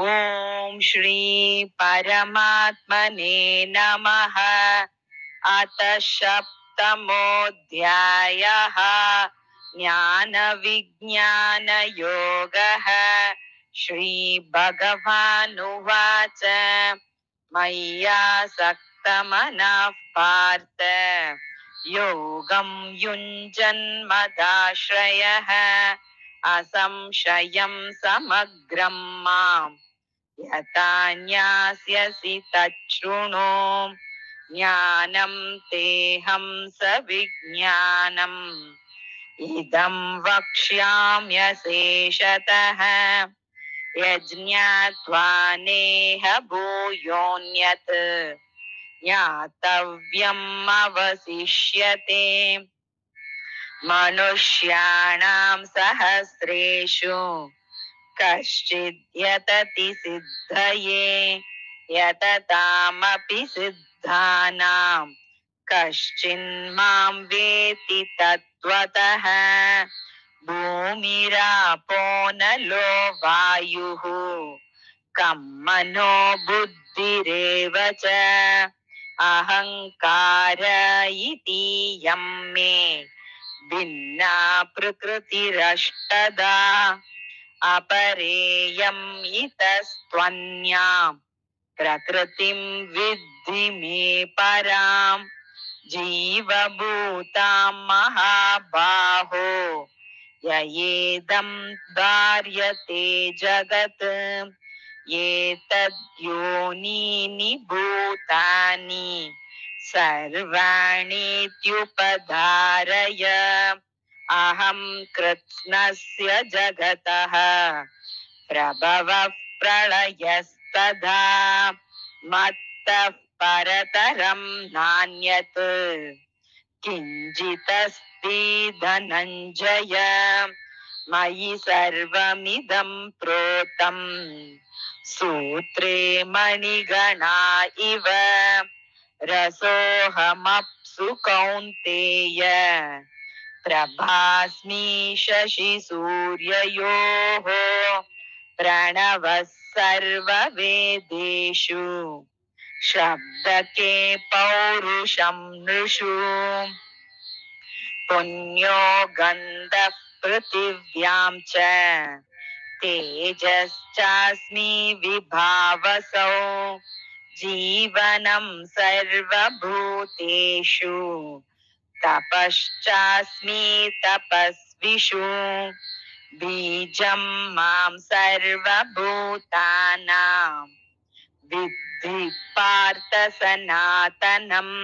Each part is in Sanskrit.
ओम श्री परमात्मने नमः। अथ सप्तमोऽध्यायः ज्ञान विज्ञान योगः। श्री भगवानुवाच मय्यासक्तमनः पार्थ योगं युञ्जन्मदाश्रयः असंशयं समग्रं माम् यथा न्यास्यसि तच्छृणु। ज्ञानं तेऽहं सविज्ञानम् इदं वक्ष्याम्यशेषतः यज्ञात्वा नेह भूयोऽन्यत् ज्ञातव्यम् अवशिष्यते। मनुष्याणां सहस्रेषु कश्चिद् यतति सिद्धये यततामपि सिद्धानां कश्चिन्मां वेत्ति तत्त्वतः। भूमिरापो नलो वायुः कं मनो बुद्धिरेव च अहङ्कार इति यं मे भिन्ना प्रकृतिरष्टधा अपरेयम् इतस्त्वन्याम् प्रकृतिं विद्धि मे पराम्। जीवभूतां महाबाहो ययेदं धार्यते जगत् एतद्योनीनि भूतानि सर्वाणीत्युपधारय अहं कृत्स्नस्य जगतः प्रभवः प्रलयस्तदा मत्तः परतरं नान्यत् किञ्चिदस्ति धनञ्जय। मयि सर्वमिदं प्रोतं सूत्रे मणिगणा इव रसोऽहमप्सु कौन्तेय प्रभास्मि शशिसूर्ययोः प्रणवः सर्ववेदेषु शब्दके पौरुषं नृषु पुण्यो गन्धः पृथिव्यां च तेजश्चास्मि विभावसौ जीवनं सर्वभूतेषु तपश्चास्मि तपस्विषु बीजं मां सर्वभूतानां विद्धि पार्थ सनातनम्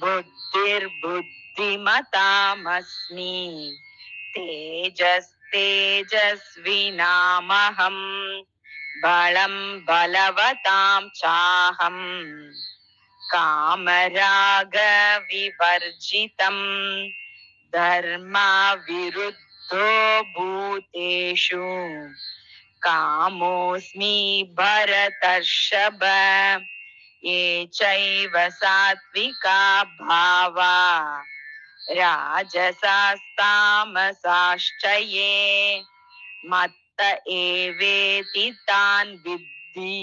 बुद्धिर्बुद्धिमतामस्मि तेजस्तेजस्विनामहम् बलं बलवतां चाहम् कामरागविवर्जितं धर्माविरुद्धो भूतेषु कामोऽस्मि भरतर्षभ। ये चैव सात्विका भावा राजसास्तामसाश्च ये मत्त एवेति तान् विद्धि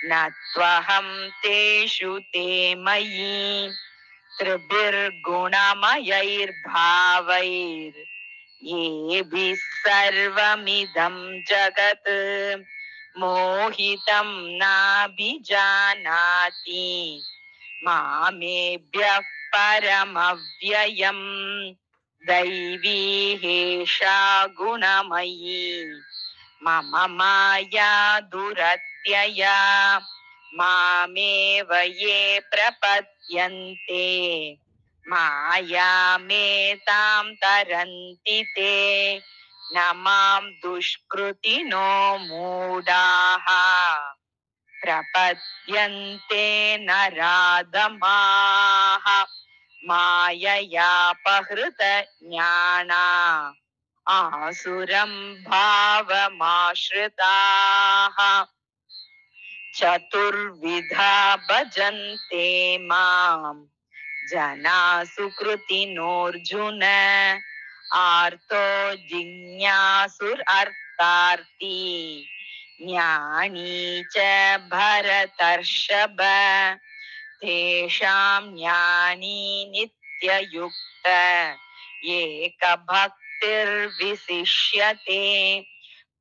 न त्वहं तेषु ते मयि। त्रिभिर्गुणमयैर्भावैर् येभिः सर्वमिदं जगत् मोहितं नाभिजानाति मामेभ्यः परमव्ययम्। दैवी हेषा गुणमयी मम माया दुरत्यया मामेव ये प्रपद्यन्ते मायामेतां तरन्ति ते न मां दुष्कृतिनो मूढाः प्रपद्यन्ते नराधमाः माययापहृतज्ञाना आसुरं भावमाश्रिताः चतुर्विधा भजन्ते मां जना सुकृतिनोऽर्जुन आर्तो जिज्ञासुरर्तार्थी ज्ञानी च भरतर्षभ तेषां ज्ञानी नित्ययुक्त एकभक्तिर्विशिष्यते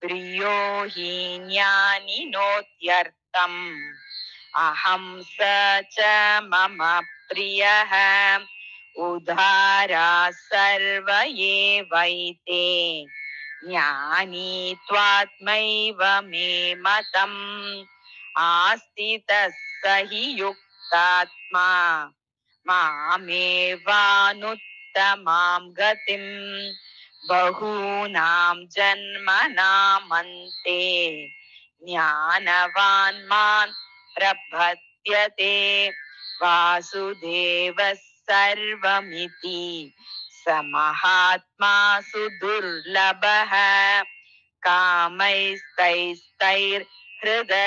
प्रियो हि ज्ञानिनोत्यर्थम् अहं स च मम प्रियः उदारा सर्व एवैते ज्ञानी त्वात्मैव मे मतम् आस्थितः स हि युक्तात्मा मामेवानुत्तमां गतिम् बहूनां जन्मनामन्ते ज्ञानवान् मां प्रपद्यते वासुदेवः सर्वमिति स महात्मा सुदुर्लभः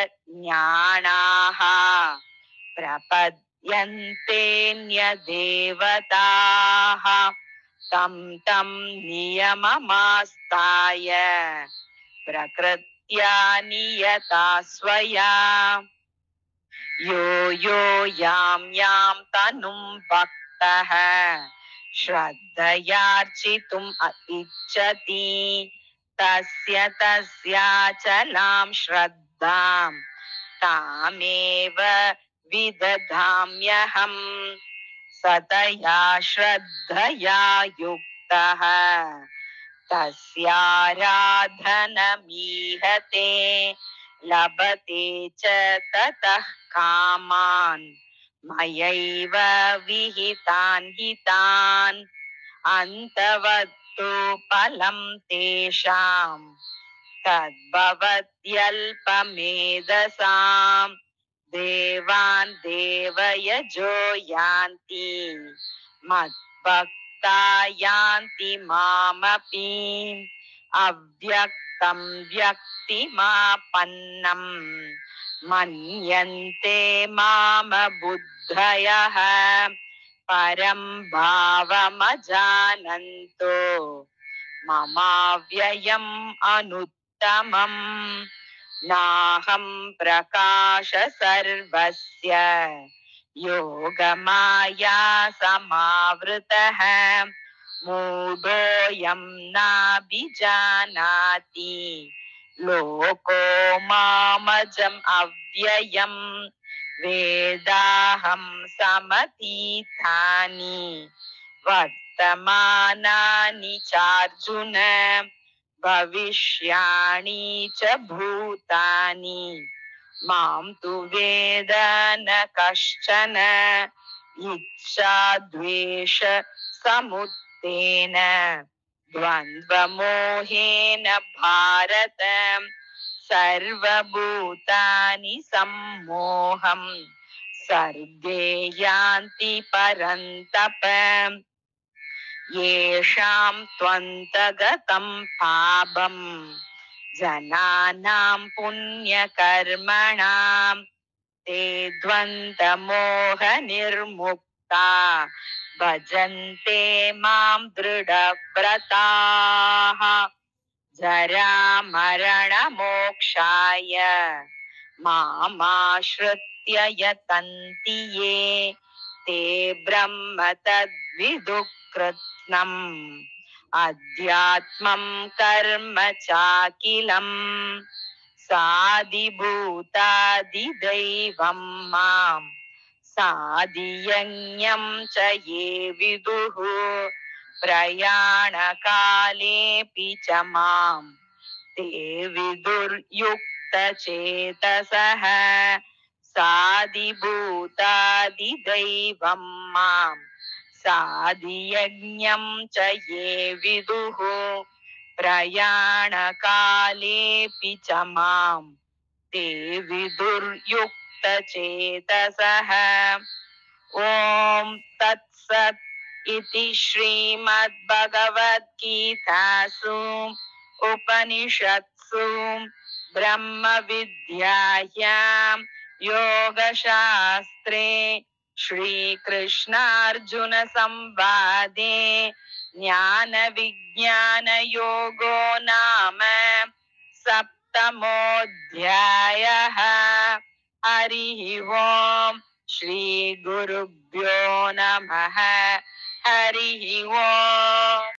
कामैस्तैस्तैर्हृदज्ञानाः प्रपद्यन्तेऽन्यदेवताः तं तं नियममास्ताय प्रकृत्या नियता स्वया यो यो यां यां तनुं भक्तः श्रद्धयार्चितुम् इच्छति तस्य तस्याचलां श्रद्धां तामेव विदधाम्यहम् सतया श्रद्धया युक्तः तस्याराधनमीहते लभते च ततः कामान् मयैव विहितान् हितान् अन्तवत्तु फलं तेषां तद्भवत्यल्पमेधसाम् देवान् देवयजो यान्ति मद्भक्ता यान्ति मामपि अव्यक्तं व्यक्तिमापन्नं मन्यन्ते माम बुद्धयः परं भावमजानन्तो ममाव्ययम् अनुत्तमम् नाहं प्रकाश सर्वस्य योगमाया समावृतः मूढोऽयं नाभिजानाति लोको मामजम् अव्ययम् वेदाहं समतीतानि वर्तमानानि चार्जुन भविष्याणि च भूतानि मां तु वेद न कश्चन इच्छा द्वेष समुत्थेन द्वन्द्वमोहेन भारत सर्वभूतानि सम्मोहं सर्गे यान्ति परन्तप येषां त्वन्तगतं पापं जनानां पुण्यकर्मणां ते द्वन्द्वमोहनिर्मुक्ता भजन्ते मां दृढव्रताः जरामरणमोक्षाय मामाश्रित्य यतन्ति ये ते ब्रह्म तद्विदुः कृत्स्नम् अध्यात्मं कर्म चाखिलम् साधिभूतादिदैवं मां साधियज्ञं च ये विदुः प्रयाणकालेऽपि च मां ते विदुर्युक्तचेतसः साधिभूतादिदैवं मां साधियज्ञं च ये विदुः प्रयाणकालेऽपि च मां ते विदुर्युक्तचेतसः ॐ तत्सत् इति श्रीमद्भगवद्गीतासु उपनिषत्सु ब्रह्मविद्यायां योगशास्त्रे श्रीकृष्णार्जुन संवादे ज्ञानविज्ञानयोगो नाम तमोऽध्यायः हरिः ओम् श्रीगुरुभ्यो नमः हरिः ओम्।